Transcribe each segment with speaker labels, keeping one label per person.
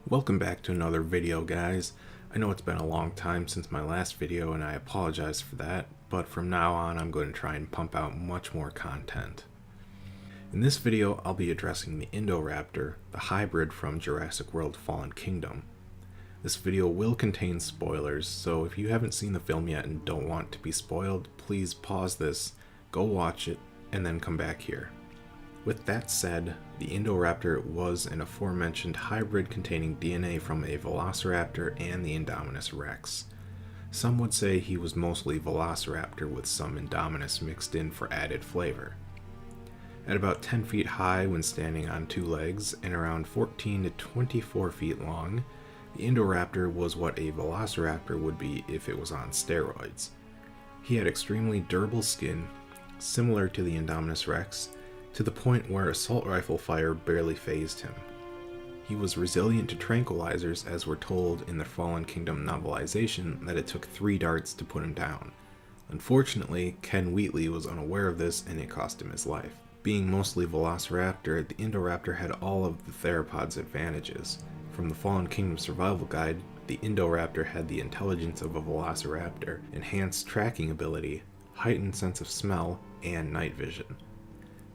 Speaker 1: Welcome back to another video, guys. I know it's been a long time since my last video and I apologize for that, but from now on I'm going to try and pump out much more content. In this video I'll be addressing the Indoraptor, the hybrid from Jurassic World Fallen Kingdom. This video will contain spoilers, so if you haven't seen the film yet and don't want to be spoiled, please pause this, go watch it, and then come back here. With that said, the Indoraptor was an aforementioned hybrid containing DNA from a Velociraptor and the Indominus Rex. Some would say he was mostly Velociraptor with some Indominus mixed in for added flavor. At about 10 feet high when standing on two legs and around 14 to 24 feet long, the Indoraptor was what a Velociraptor would be if it was on steroids. He had extremely durable skin, similar to the Indominus Rex, to the point where assault rifle fire barely fazed him. He was resilient to tranquilizers, as we're told in the Fallen Kingdom novelization that it took 3 darts to put him down. Unfortunately, Ken Wheatley was unaware of this and it cost him his life. Being mostly Velociraptor, the Indoraptor had all of the theropod's advantages. From the Fallen Kingdom survival guide, the Indoraptor had the intelligence of a Velociraptor, enhanced tracking ability, heightened sense of smell, and night vision.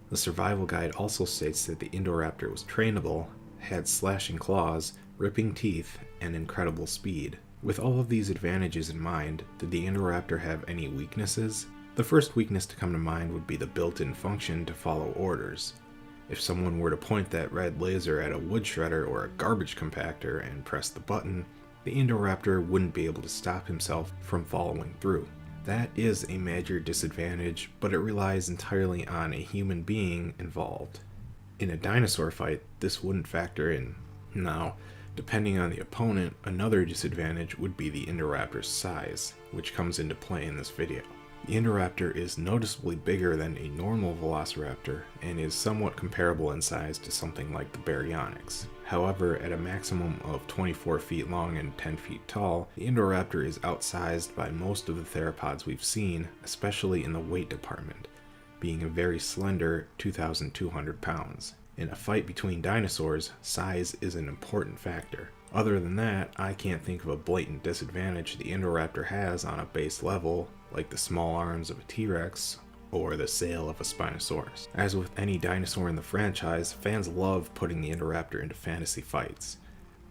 Speaker 1: The survival guide also states that the Indoraptor was trainable, had slashing claws, ripping teeth, and incredible speed. With all of these advantages in mind, did the Indoraptor have any weaknesses? The first weakness to come to mind would be the built-in function to follow orders. If someone were to point that red laser at a wood shredder or a garbage compactor and press the button, the Indoraptor wouldn't be able to stop himself from following through. That is a major disadvantage, but it relies entirely on a human being involved. In a dinosaur fight, this wouldn't factor in. Now, depending on the opponent, another disadvantage would be the Indoraptor's size, which comes into play in this video. The Indoraptor is noticeably bigger than a normal Velociraptor and is somewhat comparable in size to something like the Baryonyx. However, at a maximum of 24 feet long and 10 feet tall, the Indoraptor is outsized by most of the theropods we've seen, especially in the weight department, being a very slender 2,200 pounds. In a fight between dinosaurs, size is an important factor. Other than that, I can't think of a blatant disadvantage the Indoraptor has on a base level, like the small arms of a T-Rex or the sail of a Spinosaurus. As with any dinosaur in the franchise, fans love putting the Indoraptor into fantasy fights.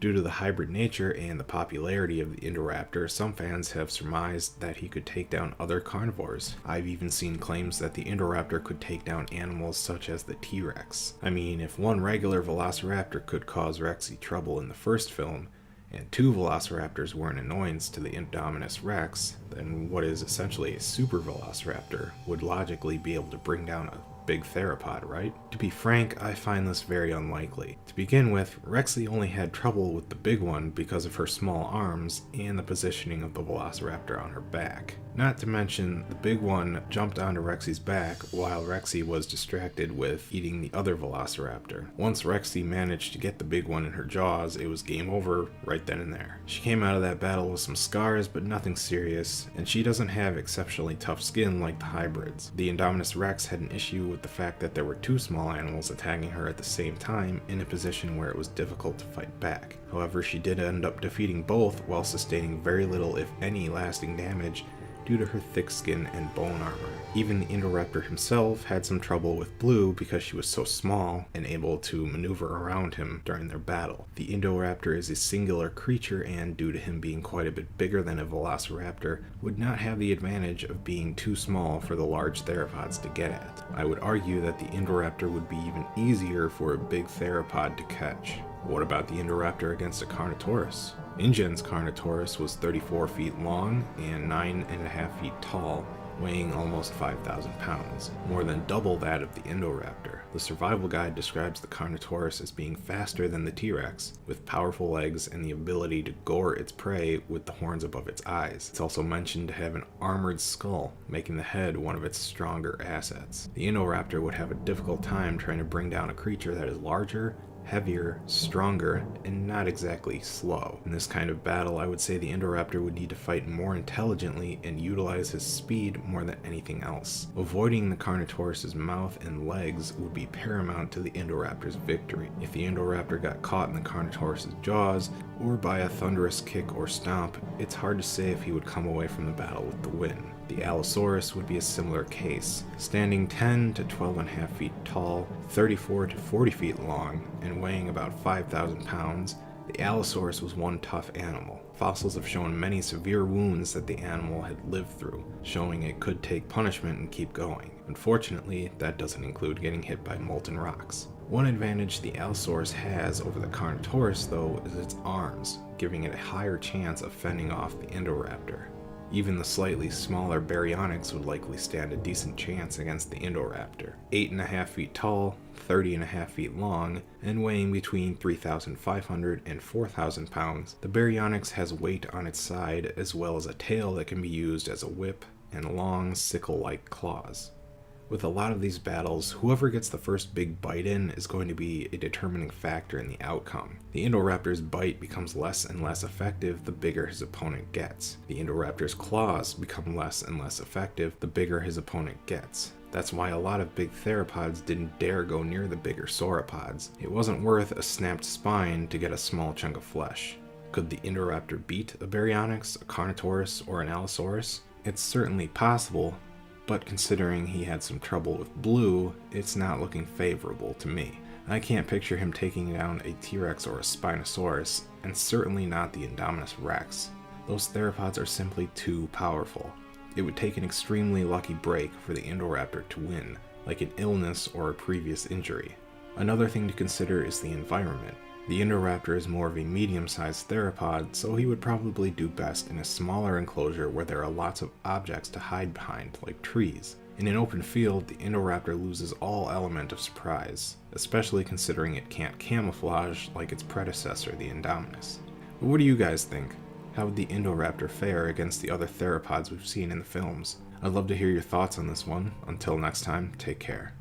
Speaker 1: Due to the hybrid nature and the popularity of the Indoraptor, some fans have surmised that he could take down other carnivores. I've even seen claims that the Indoraptor could take down animals such as the T-Rex. I mean, if one regular Velociraptor could cause Rexy trouble in the first film, and 2 Velociraptors were an annoyance to the Indominus Rex, then what is essentially a super Velociraptor would logically be able to bring down a big theropod, right? To be frank, I find this very unlikely. To begin with, Rexy only had trouble with the big one because of her small arms and the positioning of the Velociraptor on her back. Not to mention, the big one jumped onto Rexy's back while Rexy was distracted with eating the other Velociraptor. Once Rexy managed to get the big one in her jaws, it was game over right then and there. She came out of that battle with some scars, but nothing serious, and she doesn't have exceptionally tough skin like the hybrids. The Indominus Rex had an issue with the fact that there were 2 small animals attacking her at the same time in a position where it was difficult to fight back. However, she did end up defeating both while sustaining very little if any lasting damage due to her thick skin and bone armor. Even the Indoraptor himself had some trouble with Blue because she was so small and able to maneuver around him during their battle. The Indoraptor is a singular creature and, due to him being quite a bit bigger than a Velociraptor, would not have the advantage of being too small for the large theropods to get at. I would argue that the Indoraptor would be even easier for a big theropod to catch. What about the Indoraptor against a Carnotaurus? InGen's Carnotaurus was 34 feet long and 9.5 feet tall, weighing almost 5,000 pounds, more than double that of the Indoraptor. The survival guide describes the Carnotaurus as being faster than the T-Rex, with powerful legs and the ability to gore its prey with the horns above its eyes. It's also mentioned to have an armored skull, making the head one of its stronger assets. The Indoraptor would have a difficult time trying to bring down a creature that is larger, heavier, stronger, and not exactly slow. In this kind of battle, I would say the Indoraptor would need to fight more intelligently and utilize his speed more than anything else. Avoiding the Carnotaurus's mouth and legs would be paramount to the Indoraptor's victory. If the Indoraptor got caught in the Carnotaurus's jaws, or by a thunderous kick or stomp, it's hard to say if he would come away from the battle with the win. The Allosaurus would be a similar case, standing 10 to 12.5 feet tall, 34 to 40 feet long, and weighing about 5,000 pounds. The Allosaurus was one tough animal. Fossils have shown many severe wounds that the animal had lived through, showing it could take punishment and keep going. Unfortunately, that doesn't include getting hit by molten rocks. One advantage the Allosaurus has over the Carnotaurus, though, is its arms, giving it a higher chance of fending off the Indoraptor. Even the slightly smaller Baryonyx would likely stand a decent chance against the Indoraptor. 8.5 feet tall, 30.5 feet long, and weighing between 3,500 and 4,000 pounds, the Baryonyx has weight on its side as well as a tail that can be used as a whip and long sickle-like claws. With a lot of these battles, whoever gets the first big bite in is going to be a determining factor in the outcome. The Indoraptor's bite becomes less and less effective the bigger his opponent gets. The Indoraptor's claws become less and less effective the bigger his opponent gets. That's why a lot of big theropods didn't dare go near the bigger sauropods. It wasn't worth a snapped spine to get a small chunk of flesh. Could the Indoraptor beat a Baryonyx, a Carnotaurus, or an Allosaurus? It's certainly possible, but considering he had some trouble with blue, it's not looking favorable to me. I can't picture him taking down a T-Rex or a Spinosaurus, and certainly not the Indominus Rex. Those theropods are simply too powerful. It would take an extremely lucky break for the Indoraptor to win, like an illness or a previous injury. Another thing to consider is the environment. The Indoraptor is more of a medium-sized theropod, so he would probably do best in a smaller enclosure where there are lots of objects to hide behind, like trees. In an open field, the Indoraptor loses all element of surprise, especially considering it can't camouflage like its predecessor, the Indominus. But what do you guys think? How would the Indoraptor fare against the other theropods we've seen in the films? I'd love to hear your thoughts on this one. Until next time, take care.